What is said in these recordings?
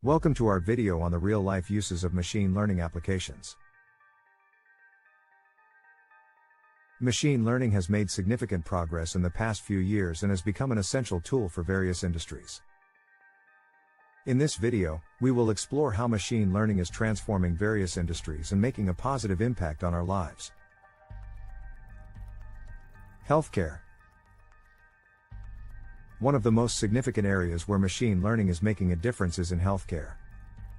Welcome to our video on the real-life uses of machine learning applications. Machine learning has made significant progress in the past few years and has become an essential tool for various industries. In this video, we will explore how machine learning is transforming various industries and making a positive impact on our lives. Healthcare. One of the most significant areas where machine learning is making a difference is in healthcare.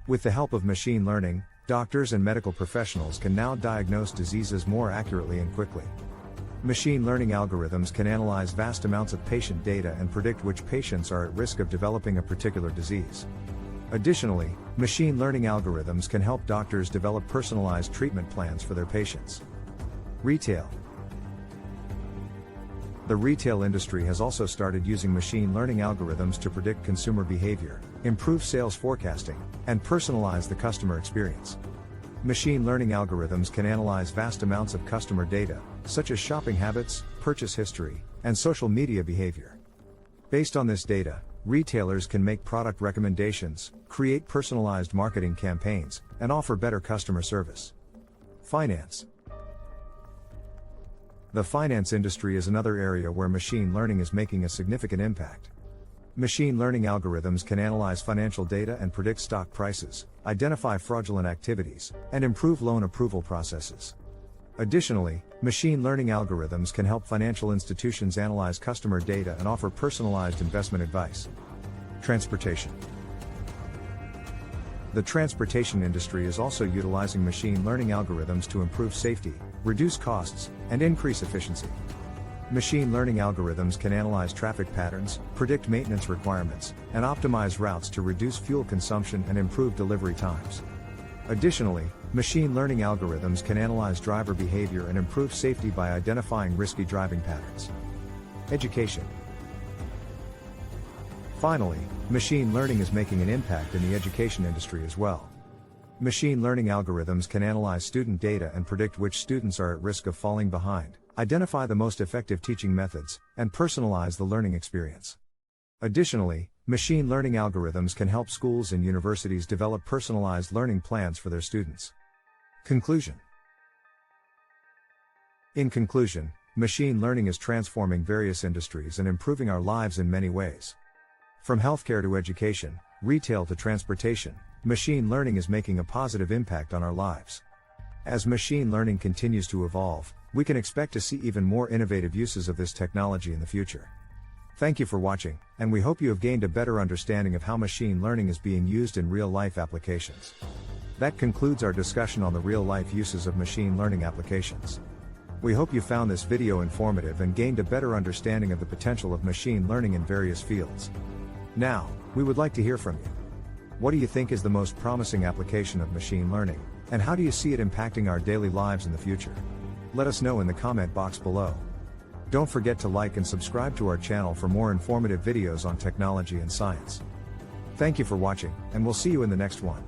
With the help of machine learning, doctors and medical professionals can now diagnose diseases more accurately and quickly. Machine learning algorithms can analyze vast amounts of patient data and predict which patients are at risk of developing a particular disease. Additionally, machine learning algorithms can help doctors develop personalized treatment plans for their patients. Retail. The retail industry has also started using machine learning algorithms to predict consumer behavior, improve sales forecasting, and personalize the customer experience. Machine learning algorithms can analyze vast amounts of customer data, such as shopping habits, purchase history, and social media behavior. Based on this data, retailers can make product recommendations, create personalized marketing campaigns, and offer better customer service. Finance. The finance industry is another area where machine learning is making a significant impact. Machine learning algorithms can analyze financial data and predict stock prices, identify fraudulent activities, and improve loan approval processes. Additionally, machine learning algorithms can help financial institutions analyze customer data and offer personalized investment advice. Transportation. The transportation industry is also utilizing machine learning algorithms to improve safety, reduce costs, and increase efficiency. Machine learning algorithms can analyze traffic patterns, predict maintenance requirements, and optimize routes to reduce fuel consumption and improve delivery times. Additionally, machine learning algorithms can analyze driver behavior and improve safety by identifying risky driving patterns. Education. Finally, machine learning is making an impact in the education industry as well. Machine learning algorithms can analyze student data and predict which students are at risk of falling behind, identify the most effective teaching methods, and personalize the learning experience. Additionally, machine learning algorithms can help schools and universities develop personalized learning plans for their students. Conclusion. In conclusion, machine learning is transforming various industries and improving our lives in many ways. From healthcare to education, retail to transportation, machine learning is making a positive impact on our lives. As machine learning continues to evolve, we can expect to see even more innovative uses of this technology in the future. Thank you for watching, and we hope you have gained a better understanding of how machine learning is being used in real-life applications. That concludes our discussion on the real-life uses of machine learning applications. We hope you found this video informative and gained a better understanding of the potential of machine learning in various fields. Now, we would like to hear from you. What do you think is the most promising application of machine learning, and how do you see it impacting our daily lives in the future? Let us know in the comment box below. Don't forget to like and subscribe to our channel for more informative videos on technology and science. Thank you for watching, and we'll see you in the next one.